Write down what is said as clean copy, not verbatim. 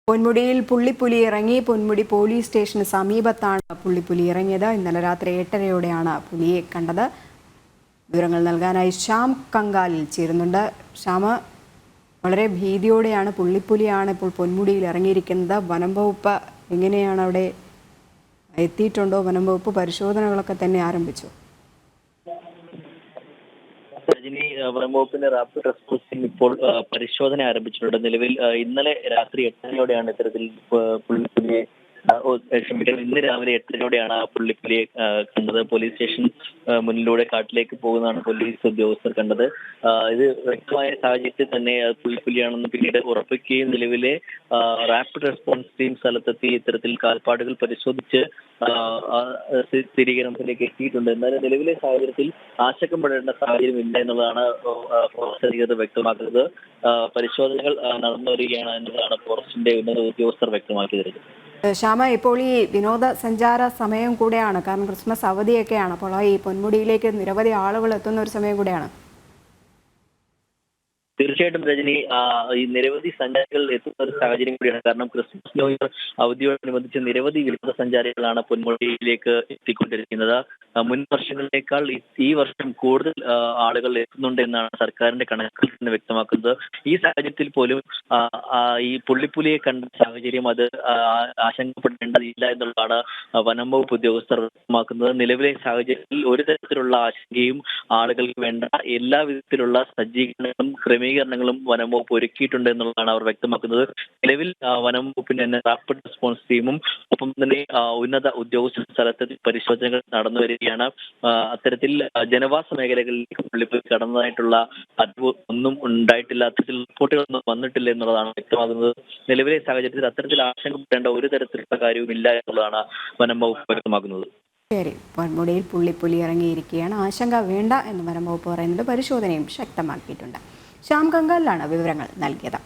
പൊന്മുടിയിൽ പുള്ളിപ്പുലി ഇറങ്ങി. പൊന്മുടി പോലീസ് സ്റ്റേഷന് സമീപത്താണ് പുള്ളിപ്പുലി ഇറങ്ങിയത്. ഇന്നലെ രാത്രി 8:30യോടെയാണ് പുലിയെ കണ്ടത്. വിവരങ്ങൾ നൽകാനായി ശ്യാം കങ്കാലിൽ ചേരുന്നുണ്ട്. ശ്യാമ, വളരെ ഭീതിയോടെയാണ്, പുള്ളിപ്പുലിയാണ് ഇപ്പോൾ പൊന്മുടിയിൽ ഇറങ്ങിയിരിക്കുന്നത്. വനം വകുപ്പ് എങ്ങനെയാണ് അവിടെ എത്തിയിട്ടുണ്ടോ? വനം വകുപ്പ് പരിശോധനകളൊക്കെ തന്നെ ആരംഭിച്ചു. രജനി, വനം വകുപ്പിന്റെ റാപ്പിഡ് റെസ്പോൺസ് ടീം ഇപ്പോൾ പരിശോധന ആരംഭിച്ചിട്ടുണ്ട്. നിലവിൽ ഇന്നലെ രാത്രി 8:30യോടെയാണ് ഇത്തരത്തിൽ പുള്ളിപ്പുലിയെ ഇന്ന് രാവിലെ 8:30യോടെയാണ് ആ പുള്ളിപ്പുലിയെ കണ്ടത്. പോലീസ് സ്റ്റേഷൻ മുന്നിലൂടെ കാട്ടിലേക്ക് പോകുന്നതാണ് പോലീസ് ഉദ്യോഗസ്ഥർ കണ്ടത്. ഇത് വ്യക്തമായ സാഹചര്യത്തിൽ തന്നെ പുള്ളിപ്പുലിയാണെന്ന് പിന്നീട് ഉറപ്പിക്കുകയും നിലവിലെ റാപ്പിഡ് റെസ്പോൺസ് ടീം സ്ഥലത്തെത്തി ഇത്തരത്തിൽ കാൽപ്പാടുകൾ പരിശോധിച്ച് സ്ഥിരീകരണത്തിലേക്ക് എത്തിയിട്ടുണ്ട്. എന്നാലും നിലവിലെ സാഹചര്യത്തിൽ ആശങ്കപ്പെടേണ്ട സാഹചര്യം ഇല്ല എന്നുള്ളതാണ് ഫോറസ്റ്റ് അധികൃതർ വ്യക്തമാക്കുന്നത്. പരിശോധനകൾ നടന്നു വരികയാണ് എന്നതാണ് ഫോറസ്റ്റിന്റെ ഉന്നത ഉദ്യോഗസ്ഥർ വ്യക്തമാക്കിയത്. ശ്യാമ, ഇപ്പോൾ ഈ വിനോദസഞ്ചാര സമയം കൂടെയാണ്, കാരണം ക്രിസ്മസ് അവധിയൊക്കെയാണ്. അപ്പോൾ ഈ പൊന്മുടിയിലേക്ക് നിരവധി ആളുകൾ എത്തുന്ന ഒരു സമയം കൂടെയാണ്. തീർച്ചയായിട്ടും രജനി, ഈ നിരവധി സഞ്ചാരികൾ എത്തുന്ന ഒരു സാഹചര്യം കൂടിയാണ്. കാരണം ക്രിസ്മസ് ന്യൂ ഇയർ അവധിയോടനുബന്ധിച്ച് നിരവധി വിനോദസഞ്ചാരികളാണ് പൊന്മുടിയിലേക്ക് എത്തിക്കൊണ്ടിരിക്കുന്നത്. മുൻ വർഷങ്ങളിലേക്കാൾ ഈ വർഷം കൂടുതൽ ആളുകൾ എത്തുന്നുണ്ട് എന്നാണ് സർക്കാരിന്റെ കണക്കുകൾ തന്നെ വ്യക്തമാക്കുന്നത്. ഈ സാഹചര്യത്തിൽ പോലും ഈ പുള്ളിപ്പുലിയെ കണ്ട സാഹചര്യം അത് ആശങ്കപ്പെടേണ്ടതില്ല എന്നുള്ളതാണ് വനം വകുപ്പ് ഉദ്യോഗസ്ഥർ വ്യക്തമാക്കുന്നത്. നിലവിലെ സാഹചര്യത്തിൽ ഒരു തരത്തിലുള്ള ആശങ്കയും ആളുകൾക്ക് വേണ്ട. എല്ലാ വിധത്തിലുള്ള സജ്ജീകരണങ്ങളും ക്രമീകരണങ്ങളും വനം വകുപ്പ് ഒരുക്കിയിട്ടുണ്ട് എന്നുള്ളതാണ് അവർ വ്യക്തമാക്കുന്നത്. നിലവിൽ വനം വകുപ്പിന്റെ തന്നെ റാപ്പിഡ് റെസ്പോൺസ് ടീമും ഒപ്പം തന്നെ ഉന്നത ഉദ്യോഗസ്ഥ സ്ഥലത്ത് പരിശോധനകൾ നടന്നു വരികയാണ്. അത്തരത്തിൽ ജനവാസ മേഖലകളിലേക്ക് പുള്ളിപ്പുലി കടന്നതായിട്ടുള്ള അറിവ് ഒന്നും ഉണ്ടായിട്ടില്ല. അത്തരത്തിൽ റിപ്പോർട്ടുകളൊന്നും വന്നിട്ടില്ല എന്നുള്ളതാണ് വ്യക്തമാകുന്നത്. നിലവിലെ സാഹചര്യത്തിൽ അത്തരത്തിൽ ആശങ്കപ്പെടേണ്ട ഒരു തരത്തിലുള്ള കാര്യവും ഇല്ല എന്നുള്ളതാണ് വനം വകുപ്പ് വ്യക്തമാക്കുന്നത്. ശരി, പൊന്മുടിയിൽ പുള്ളിപ്പുലി ഇറങ്ങിയിരിക്കുകയാണ്, ആശങ്ക വേണ്ട എന്ന് വനം വകുപ്പ് പറയുന്നത്. പരിശോധനയും ശക്തമാക്കിയിട്ടുണ്ട്. ശ്യാം കങ്കാലിലാണ് വിവരങ്ങൾ നൽകിയത്.